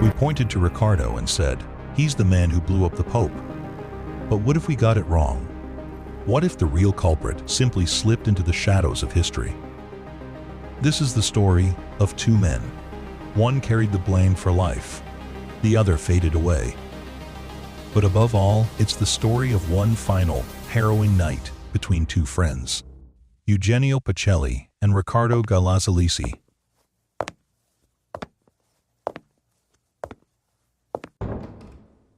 We pointed to Riccardo and said, he's the man who blew up the Pope. But what if we got it wrong? What if the real culprit simply slipped into the shadows of history? This is the story of two men. One carried the blame for life. The other faded away. But above all, it's the story of one final, harrowing night between two friends, Eugenio Pacelli and Riccardo Galazzolisi.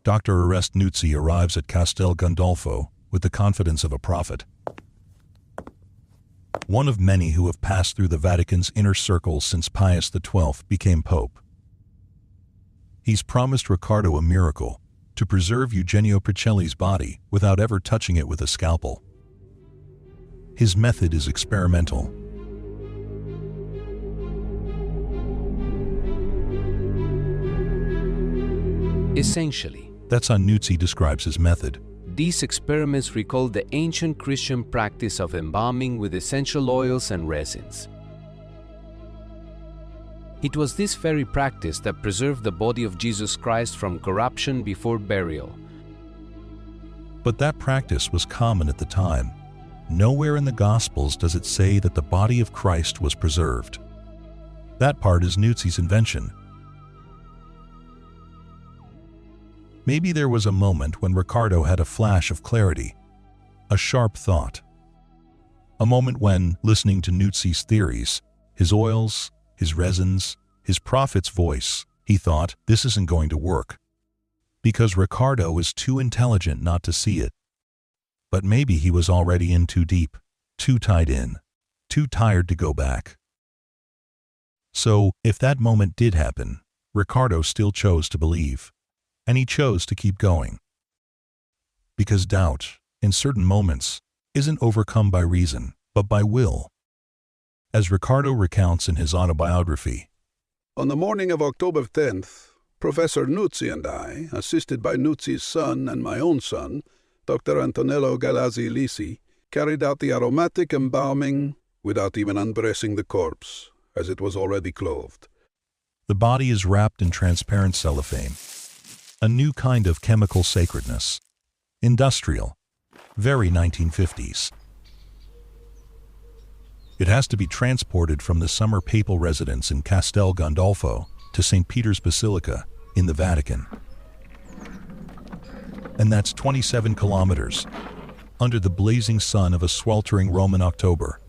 Dr. Arrest Nuzzi arrives at Castel Gandolfo with the confidence of a prophet. One of many who have passed through the Vatican's inner circles since Pius XII became Pope. He's promised Riccardo a miracle to preserve Eugenio Pacelli's body without ever touching it with a scalpel. His method is experimental. Essentially, that's how Nuzzi describes his method. these experiments recall the ancient Christian practice of embalming with essential oils and resins. It was this very practice that preserved the body of Jesus Christ from corruption before burial. But that practice was common at the time. Nowhere in the Gospels does it say that the body of Christ was preserved. That part is Nuzzi's invention. Maybe there was a moment when Riccardo had a flash of clarity, a sharp thought. A moment when, listening to Nuzzi's theories, his oils, his resins, his prophet's voice, he thought, this isn't going to work. Because Riccardo is too intelligent not to see it. But maybe he was already in too deep, too tied in, too tired to go back. So, if that moment did happen, Riccardo still chose to believe. And he chose to keep going. Because doubt, in certain moments, isn't overcome by reason, but by will. As Riccardo recounts in his autobiography, on the morning of October 10th, Professor Nuzzi and I, assisted by Nuzzi's son and my own son, Dr. Antonello Galazzolisi, carried out the aromatic embalming without even undressing the corpse, as it was already clothed. The body is wrapped in transparent cellophane. A new kind of chemical sacredness. Industrial. Very 1950s. It has to be transported from the summer papal residence in Castel Gandolfo to St. Peter's Basilica in the Vatican. And that's 27 kilometers, under the blazing sun of a sweltering Roman October.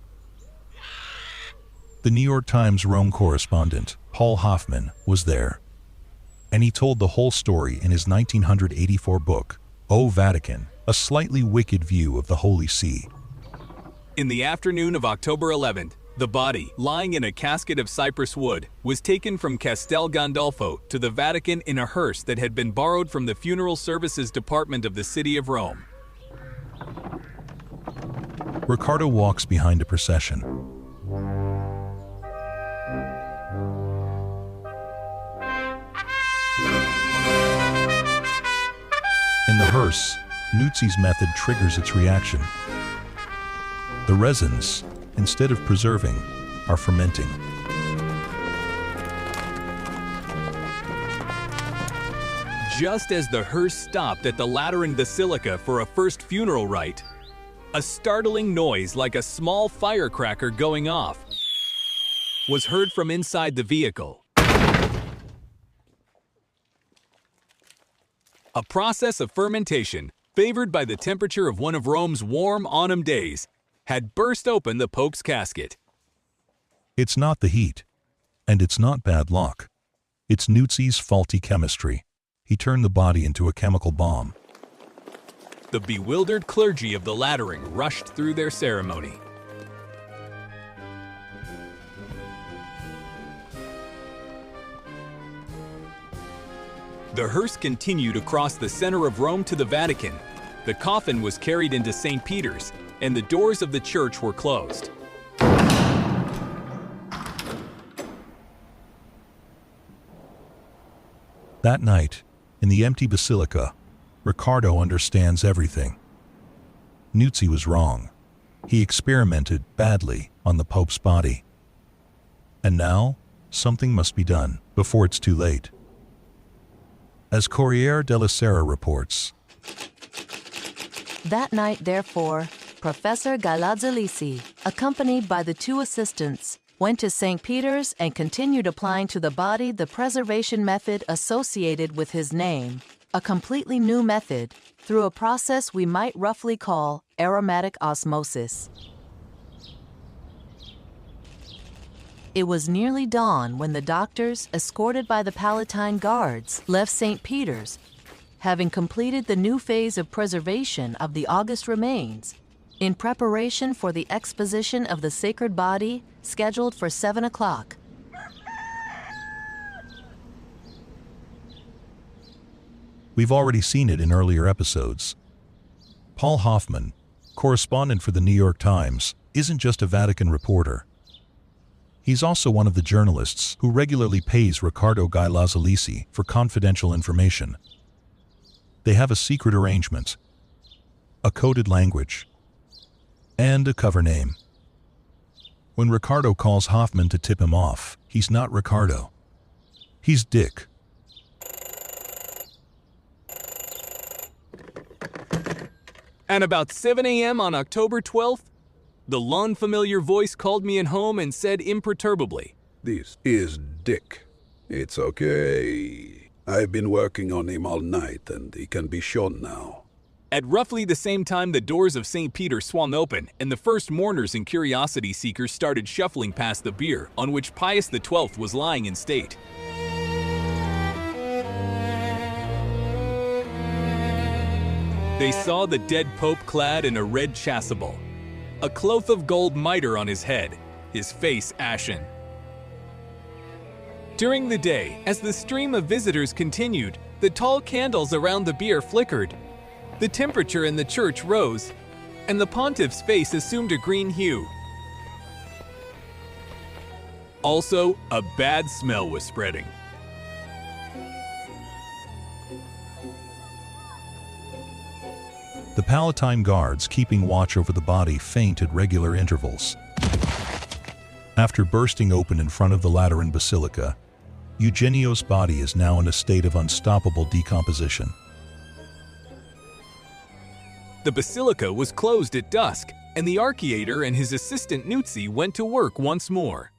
The New York Times Rome correspondent, Paul Hoffman, was there. And he told the whole story in his 1984 book, O Vatican, A Slightly Wicked View of the Holy See. In the afternoon of October 11th, the body, lying in a casket of cypress wood, was taken from Castel Gandolfo to the Vatican in a hearse that had been borrowed from the Funeral Services Department of the city of Rome. Riccardo walks behind a procession. In the hearse, Nuzzi's method triggers its reaction. The resins, instead of preserving, are fermenting. Just as the hearse stopped at the Lateran Basilica for a first funeral rite, a startling noise like a small firecracker going off was heard from inside the vehicle. A process of fermentation, favored by the temperature of one of Rome's warm autumn days, had burst open the Pope's casket. It's not the heat, and it's not bad luck. It's Nuzzi's faulty chemistry. He turned the body into a chemical bomb. The bewildered clergy of the Lateran rushed through their ceremony. The hearse continued across the center of Rome to the Vatican. The coffin was carried into St. Peter's, and the doors of the church were closed. That night, in the empty basilica, Riccardo understands everything. Nuzzi was wrong. He experimented badly on the Pope's body. And now, something must be done before it's too late. As Corriere della Sera reports, That night, therefore, Professor Galazzolisi, accompanied by the two assistants, went to St. Peter's and continued applying to the body the preservation method associated with his name, a completely new method, through a process we might roughly call aromatic osmosis. It was nearly dawn when the doctors, escorted by the Palatine Guards, left St. Peter's, having completed the new phase of preservation of the august remains, in preparation for the exposition of the sacred body scheduled for 7 o'clock. we've already seen it in earlier episodes. Paul Hoffman, correspondent for the New York Times, isn't just a Vatican reporter. He's also one of the journalists who regularly pays Riccardo Galazzolisi for confidential information. They have a secret arrangement, a coded language, and a cover name. When Riccardo calls Hoffman to tip him off, he's not Riccardo. He's Dick. And about 7 a.m. on October 12th, the long familiar voice called me in home and said imperturbably, This is Dick. It's okay. I've been working on him all night and he can be shown now. At roughly the same time, the doors of St. Peter swung open and the first mourners and curiosity seekers started shuffling past the bier on which Pius XII was lying in state. They saw the dead Pope clad in a red chasuble, a cloth of gold mitre on his head, his face ashen. During the day, as the stream of visitors continued, the tall candles around the bier flickered. The temperature in the church rose, and the pontiff's face assumed a green hue. Also, a bad smell was spreading. The Palatine Guards keeping watch over the body faint at regular intervals. After bursting open in front of the Lateran Basilica, Eugenio's body is now in a state of unstoppable decomposition. The basilica was closed at dusk, and the archiator and his assistant Nuzzi went to work once more.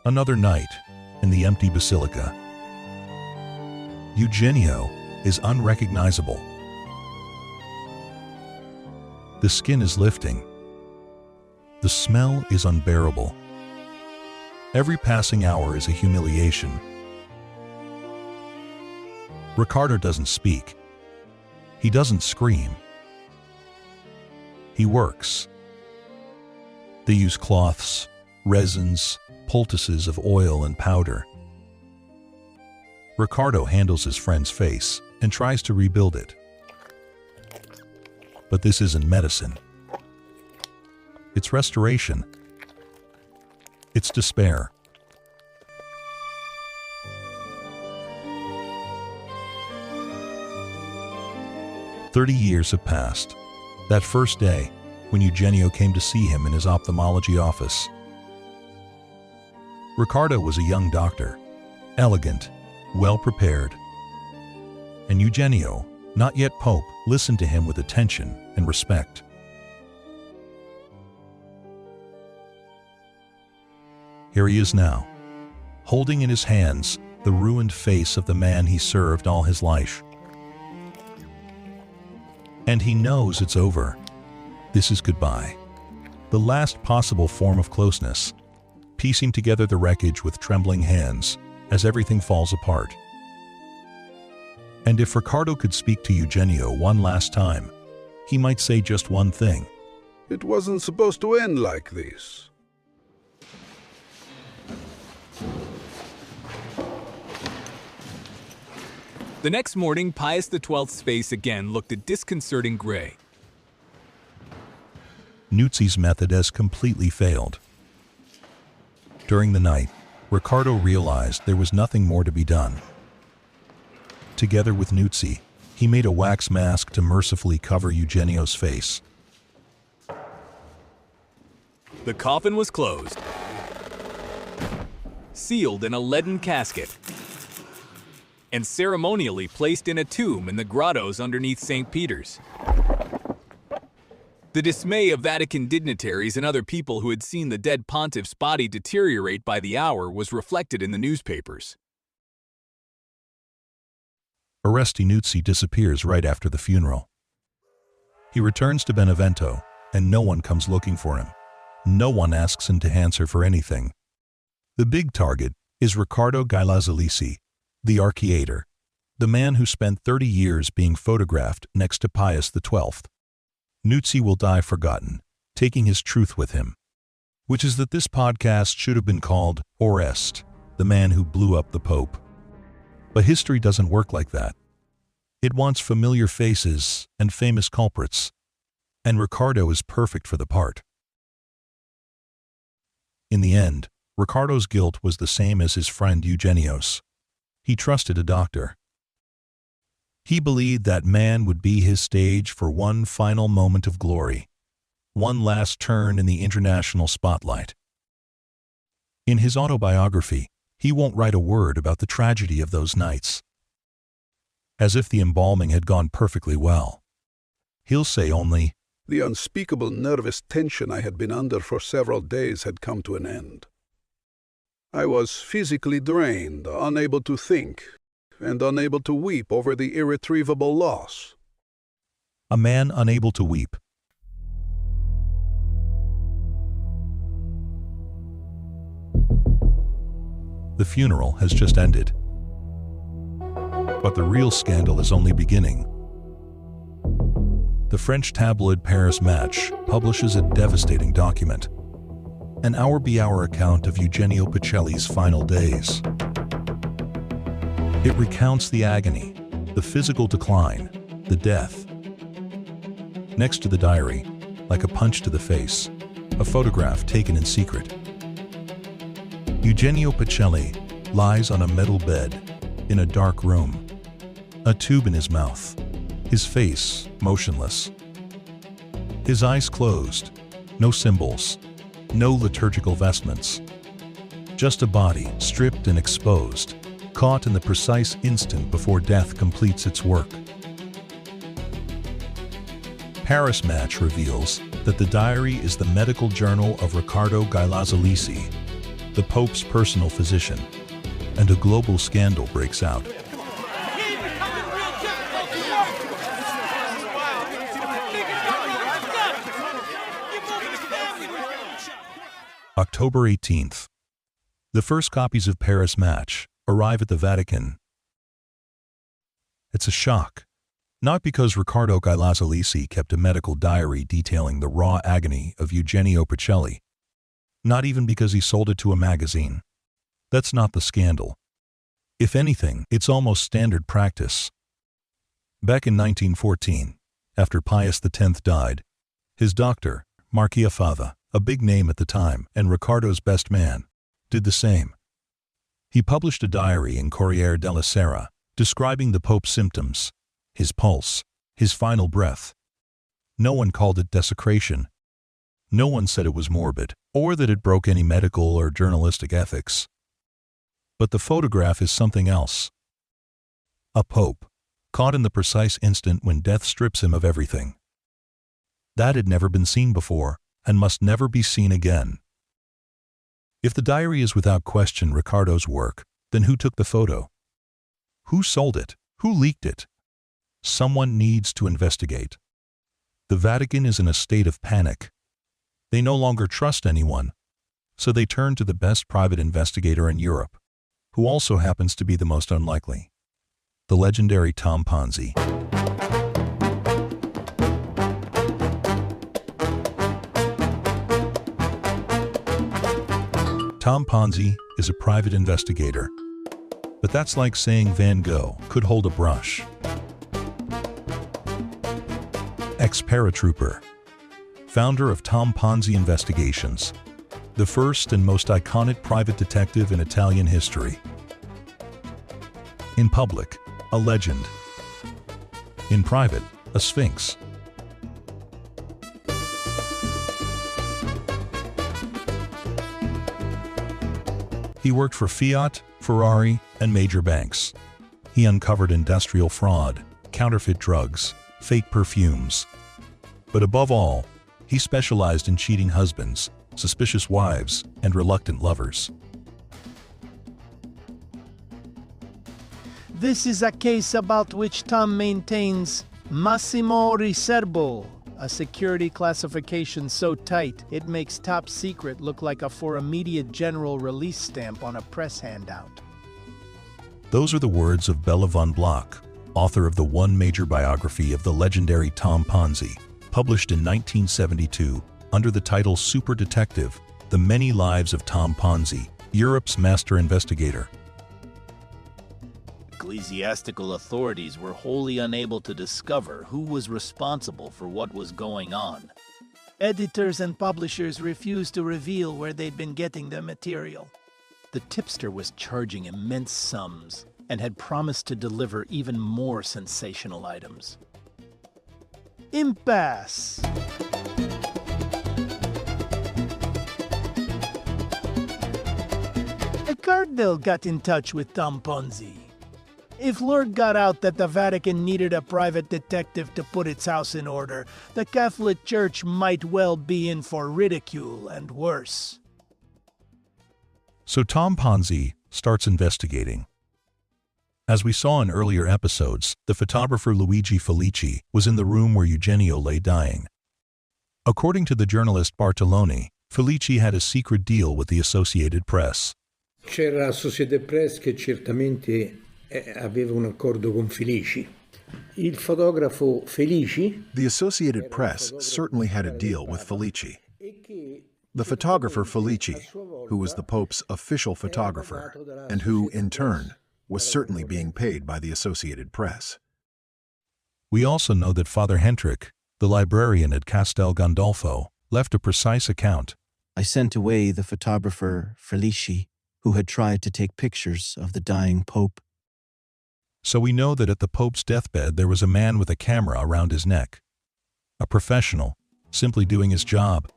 Another night in the empty basilica. Eugenio is unrecognizable. The skin is lifting. The smell is unbearable. Every passing hour is a humiliation. Riccardo doesn't speak. He doesn't scream. He works. They use cloths, resins, poultices of oil and powder. Riccardo handles his friend's face and tries to rebuild it. But this isn't medicine. It's restoration. It's despair. "30 years have passed. That first day, when Eugenio came to see him in his ophthalmology office. Riccardo was a young doctor, elegant, well-prepared. And Eugenio, not yet Pope, listened to him with attention and respect. Here he is now, holding in his hands the ruined face of the man he served all his life. And he knows it's over. This is goodbye. The last possible form of closeness, piecing together the wreckage with trembling hands as everything falls apart. And if Riccardo could speak to Eugenio one last time, he might say just one thing. It wasn't supposed to end like this. The next morning, Pius XII's face again looked a disconcerting gray. Nuzzi's method has completely failed. During the night, Riccardo realized there was nothing more to be done. Together with Nuzzi, He made a wax mask to mercifully cover Eugenio's face. The coffin was closed, sealed in a leaden casket, and ceremonially placed in a tomb in the grottos underneath St. Peter's. The dismay of Vatican dignitaries and other people who had seen the dead pontiff's body deteriorate by the hour was reflected in the newspapers. Oreste Nuzzi disappears right after the funeral. He returns to Benevento, and no one comes looking for him. No one asks him to answer for anything. The big target is Riccardo Galazzolisi, the archiator, the man who spent 30 years being photographed next to Pius XII. Nuzzi will die forgotten, taking his truth with him, which is that this podcast should have been called Oreste, the man who blew up the Pope. But history doesn't work like that. It wants familiar faces and famous culprits, and Riccardo is perfect for the part. In the end, Riccardo's guilt was the same as his friend Eugenio's. He trusted a doctor. He believed that man would be his stage for one final moment of glory, one last turn in the international spotlight. In his autobiography, he won't write a word about the tragedy of those nights, as if the embalming had gone perfectly well. He'll say only, "The unspeakable nervous tension I had been under for several days had come to an end. I was physically drained, unable to think, and unable to weep over the irretrievable loss." A man unable to weep. The funeral has just ended. But the real scandal is only beginning. The French tabloid Paris Match publishes a devastating document, an hour-by-hour account of Eugenio Pacelli's final days. It recounts the agony, the physical decline, the death. Next to the diary, like a punch to the face, a photograph taken in secret. Eugenio Pacelli lies on a metal bed in a dark room, a tube in his mouth, his face motionless. His eyes closed, no symbols, no liturgical vestments. Just a body stripped and exposed, caught in the precise instant before death completes its work. Paris Match reveals that the diary is the medical journal of Riccardo Galazzolisi, the Pope's personal physician, and a global scandal breaks out. October 18th. The first copies of Paris Match arrive at the Vatican. It's a shock, not because Riccardo Galazzolisi kept a medical diary detailing the raw agony of Eugenio Pacelli, not even because he sold it to a magazine. That's not the scandal. If anything, it's almost standard practice. Back in 1914, after Pius X died, his doctor, Marquis Fava, a big name at the time and Riccardo's best man, did the same. He published a diary in Corriere della Sera describing the Pope's symptoms, his pulse, his final breath. No one called it desecration. No one said it was morbid, or that it broke any medical or journalistic ethics. But the photograph is something else. A Pope, caught in the precise instant when death strips him of everything. That had never been seen before, and must never be seen again. If the diary is without question Riccardo's work, then who took the photo? Who sold it? Who leaked it? Someone needs to investigate. The Vatican is in a state of panic. They no longer trust anyone, so they turn to the best private investigator in Europe, who also happens to be the most unlikely, the legendary Tom Ponzi. Tom Ponzi is a private investigator, but that's like saying Van Gogh could hold a brush. Ex-paratrooper, founder of Tom Ponzi Investigations, the first and most iconic private detective in Italian history. In public, a legend. In private, a sphinx. He worked for Fiat, Ferrari, and major banks. He uncovered industrial fraud, counterfeit drugs, fake perfumes. But above all, he specialized in cheating husbands, suspicious wives, and reluctant lovers. This is a case about which Tom maintains Massimo Riservo, a security classification so tight it makes top secret look like a for immediate general release stamp on a press handout. Those are the words of Bela von Bloch, author of the one major biography of the legendary Tom Ponzi, published in 1972 under the title Super Detective: The Many Lives of Tom Ponzi, Europe's Master Investigator. Ecclesiastical authorities were wholly unable to discover who was responsible for what was going on. Editors and publishers refused to reveal where they'd been getting their material. The tipster was charging immense sums and had promised to deliver even more sensational items. Impasse. Riccardo got in touch with Tom Ponzi. If word got out that the Vatican needed a private detective to put its house in order, the Catholic Church might well be in for ridicule and worse. So Tom Ponzi starts investigating. As we saw in earlier episodes, the photographer Luigi Felici was in the room where Eugenio lay dying. According to the journalist Bartoloni, Felici had a secret deal with the Associated Press. C'era Associated Press che certamente aveva un accordo con Felici. Il fotografo Felici. The Associated Press certainly had a deal with Felici. The photographer Felici, who was the Pope's official photographer, and who, in turn, was certainly being paid by the Associated Press. We also know that Father Hendrik, the librarian at Castel Gandolfo, left a precise account. I sent away the photographer Felici, who had tried to take pictures of the dying Pope. So we know that at the Pope's deathbed there was a man with a camera around his neck. A professional, simply doing his job.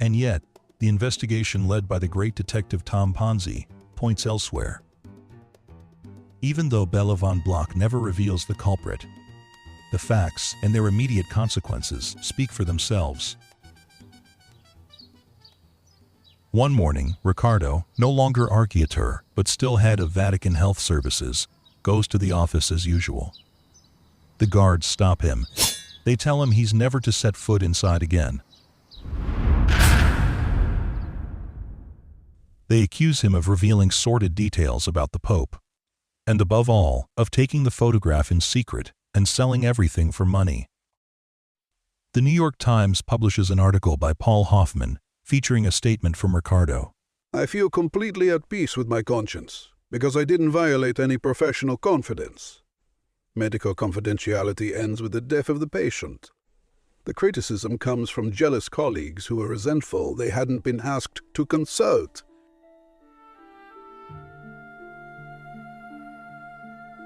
And yet, the investigation led by the great detective Tom Ponzi points elsewhere. Even though Bela von Bloch never reveals the culprit, the facts and their immediate consequences speak for themselves. One morning, Riccardo, no longer archiateur, but still head of Vatican Health Services, goes to the office as usual. The guards stop him. They tell him he's never to set foot inside again. They accuse him of revealing sordid details about the Pope, and above all, of taking the photograph in secret and selling everything for money. The New York Times publishes an article by Paul Hoffman featuring a statement from Riccardo. I feel completely at peace with my conscience, because I didn't violate any professional confidence. Medical confidentiality ends with the death of the patient. The criticism comes from jealous colleagues who are resentful they hadn't been asked to consult.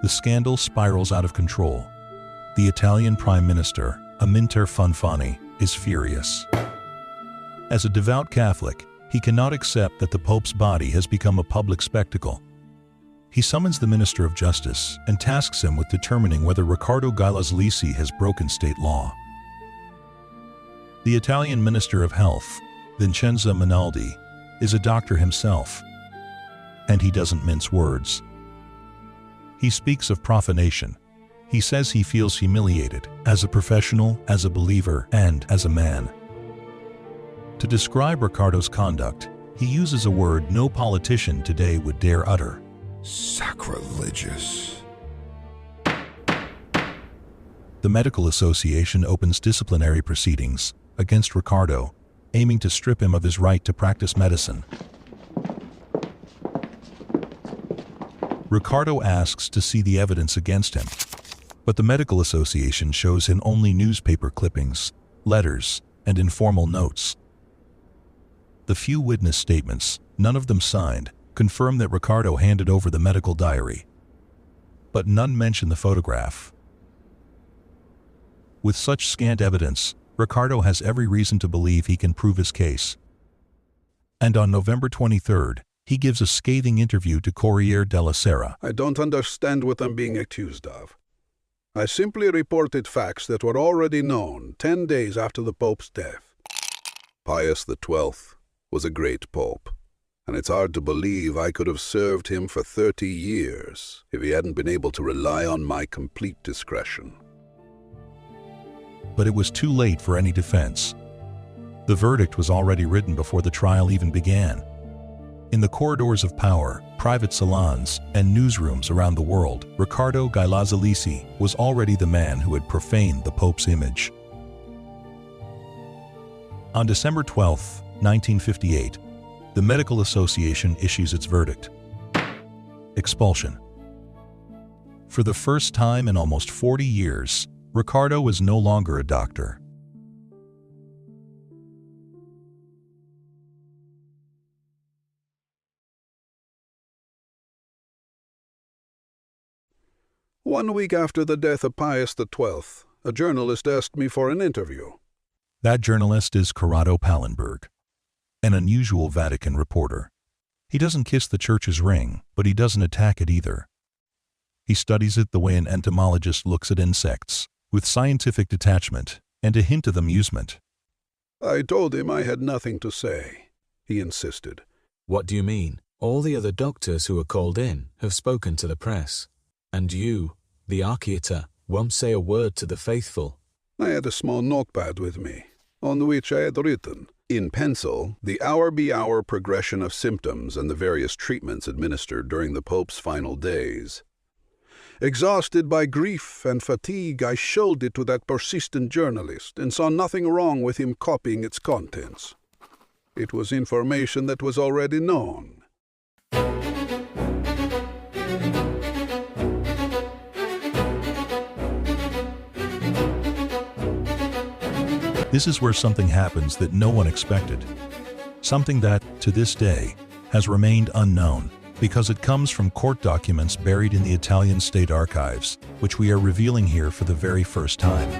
The scandal spirals out of control. The Italian Prime Minister, Amintore Fanfani, is furious. As a devout Catholic, he cannot accept that the Pope's body has become a public spectacle. He summons the Minister of Justice and tasks him with determining whether Riccardo Galazzolisi has broken state law. The Italian Minister of Health, Vincenzo Minaldi, is a doctor himself, and he doesn't mince words. He speaks of profanation. He says he feels humiliated as a professional, as a believer, and as a man. To describe Riccardo's conduct, he uses a word no politician today would dare utter. Sacrilegious. The Medical Association opens disciplinary proceedings against Riccardo, aiming to strip him of his right to practice medicine. Riccardo asks to see the evidence against him, but the Medical Association shows him only newspaper clippings, letters, and informal notes. The few witness statements, none of them signed, confirm that Riccardo handed over the medical diary. But none mention the photograph. With such scant evidence, Riccardo has every reason to believe he can prove his case. And on November 23rd, he gives a scathing interview to Corriere della Sera. I don't understand what I'm being accused of. I simply reported facts that were already known 10 days after the Pope's death. Pius XII was a great Pope, and it's hard to believe I could have served him for 30 years if he hadn't been able to rely on my complete discretion. But it was too late for any defense. The verdict was already written before the trial even began. In the corridors of power, private salons, and newsrooms around the world, Riccardo Galazzolisi was already the man who had profaned the Pope's image. On December 12, 1958, the Medical Association issues its verdict: expulsion. For the first time in almost 40 years, Riccardo was no longer a doctor. One week after the death of Pius XII, a journalist asked me for an interview. That journalist is Corrado Pallenberg, an unusual Vatican reporter. He doesn't kiss the church's ring, but he doesn't attack it either. He studies it the way an entomologist looks at insects, with scientific detachment and a hint of amusement. I told him I had nothing to say. He insisted. What do you mean? All the other doctors who were called in have spoken to the press. And you, the archiater, won't say a word to the faithful. I had a small notepad with me, on which I had written, in pencil, the hour-by-hour progression of symptoms and the various treatments administered during the Pope's final days. Exhausted by grief and fatigue, I showed it to that persistent journalist and saw nothing wrong with him copying its contents. It was information that was already known. This is where something happens that no one expected. Something that, to this day, has remained unknown, because it comes from court documents buried in the Italian state archives, which we are revealing here for the very first time.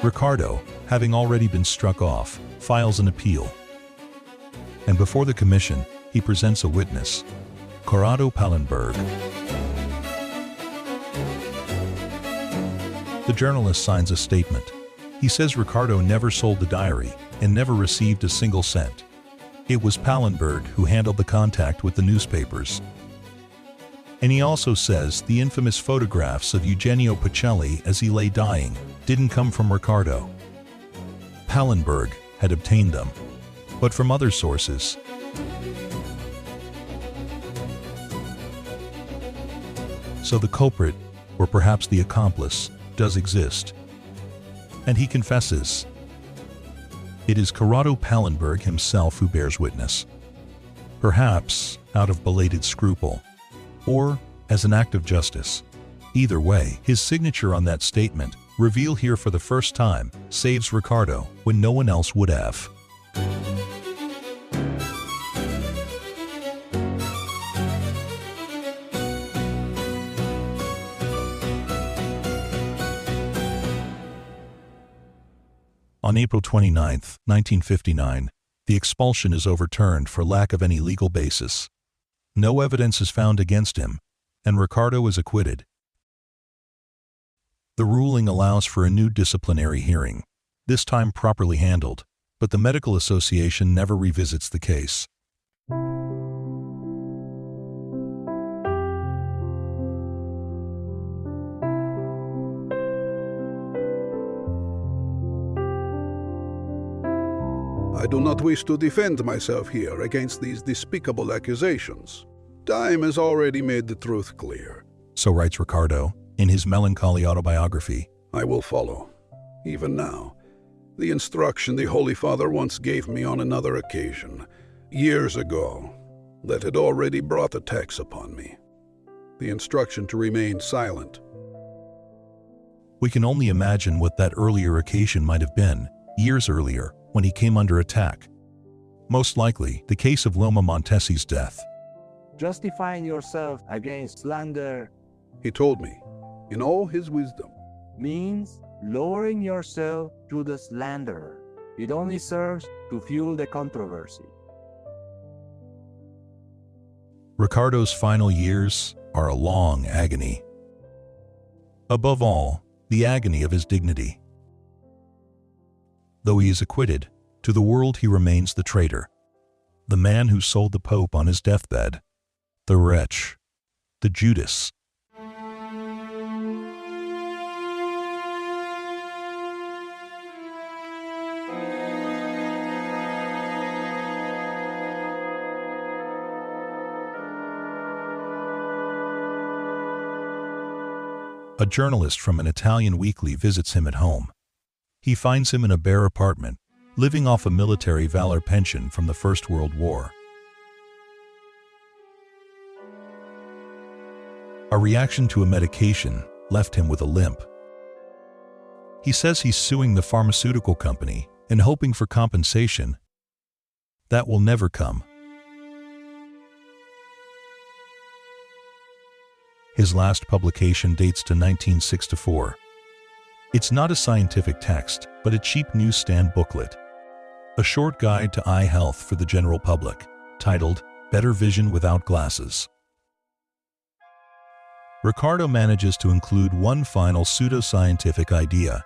Riccardo, having already been struck off, files an appeal. And before the commission, he presents a witness, Corrado Pallenberg. The journalist signs a statement. He says Riccardo never sold the diary and never received a single cent. It was Pallenberg who handled the contact with the newspapers. And he also says the infamous photographs of Eugenio Pacelli as he lay dying didn't come from Riccardo. Pallenberg had obtained them, but from other sources. So the culprit, or perhaps the accomplice, does exist. And he confesses. It is Corrado Pallenberg himself who bears witness. Perhaps out of belated scruple, or as an act of justice. Either way, his signature on that statement, revealed here for the first time, saves Riccardo when no one else would have. On April 29, 1959, the expulsion is overturned for lack of any legal basis. No evidence is found against him, and Riccardo is acquitted. The ruling allows for a new disciplinary hearing, this time properly handled, but the Medical Association never revisits the case. I do not wish to defend myself here against these despicable accusations. Time has already made the truth clear. So writes Riccardo in his melancholy autobiography. I will follow, even now, the instruction the Holy Father once gave me on another occasion, years ago, that had already brought attacks upon me. The instruction to remain silent. We can only imagine what that earlier occasion might have been, years earlier, when he came under attack. Most likely, the case of Loma Montesi's death. Justifying yourself against slander. He told me, in all his wisdom. Means lowering yourself to the slander. It only serves to fuel the controversy. Riccardo's final years are a long agony. Above all, the agony of his dignity. Though he is acquitted, to the world he remains the traitor, the man who sold the Pope on his deathbed, the wretch, the Judas. A journalist from an Italian weekly visits him at home. He finds him in a bare apartment, living off a military valor pension from the First World War. A reaction to a medication left him with a limp. He says he's suing the pharmaceutical company and hoping for compensation. That will never come. His last publication dates to 1964. It's not a scientific text, but a cheap newsstand booklet. A short guide to eye health for the general public, titled Better Vision Without Glasses. Riccardo manages to include one final pseudoscientific idea,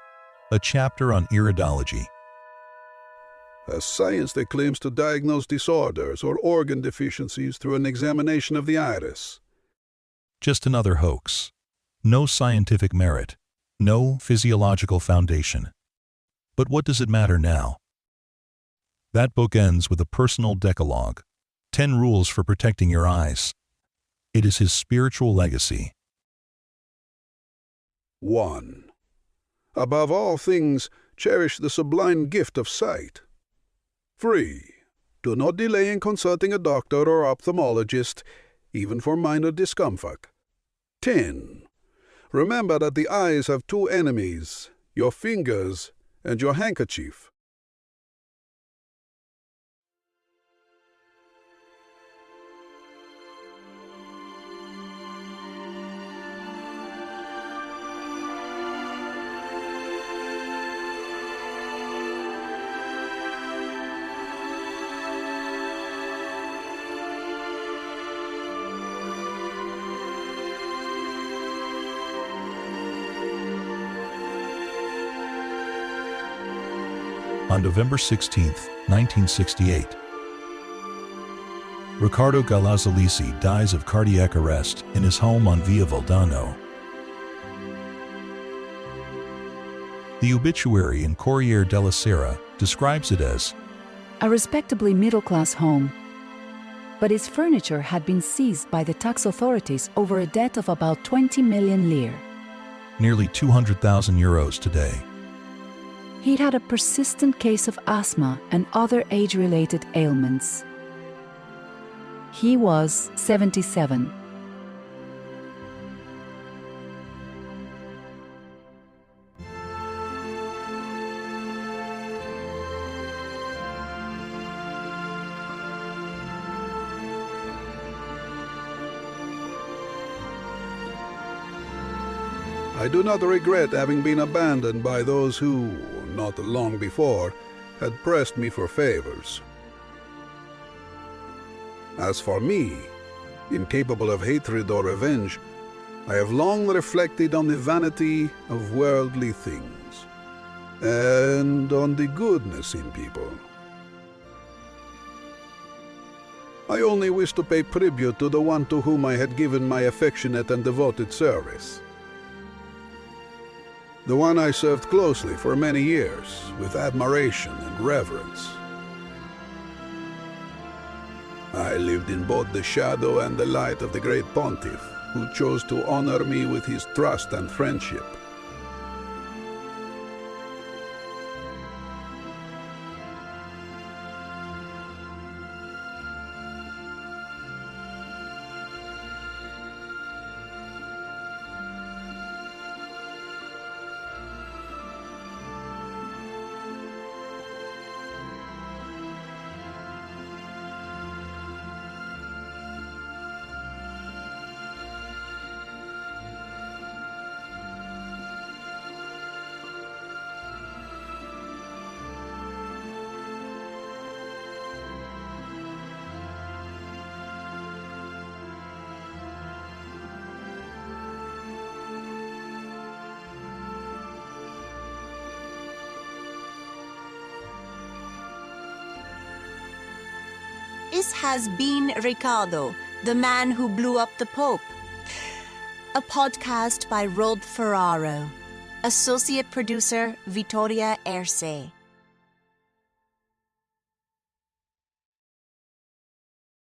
a chapter on iridology. A science that claims to diagnose disorders or organ deficiencies through an examination of the iris. Just another hoax. No scientific merit. No physiological foundation. But what does it matter now? That book ends with a personal decalogue. 10 rules for protecting your eyes. It is his spiritual legacy. 1. Above all things, cherish the sublime gift of sight. 3. Do not delay in consulting a doctor or ophthalmologist, even for minor discomfort. 10. Remember that the eyes have two enemies, your fingers and your handkerchief. On November 16, 1968, Riccardo Galazzolisi dies of cardiac arrest in his home on Via Valdano. The obituary in Corriere della Sera describes it as a respectably middle-class home, but its furniture had been seized by the tax authorities over a debt of about 20 million lire. Nearly 200,000 euros today. He'd had a persistent case of asthma and other age-related ailments. He was 77. I do not regret having been abandoned by those who, not long before, had pressed me for favors. As for me, incapable of hatred or revenge, I have long reflected on the vanity of worldly things, and on the goodness in people. I only wish to pay tribute to the one to whom I had given my affectionate and devoted service. The one I served closely for many years, with admiration and reverence. I lived in both the shadow and the light of the great pontiff, who chose to honor me with his trust and friendship. This has been Riccardo, the man who blew up the Pope. A podcast by Rod Ferraro. Associate producer Vittoria Erce.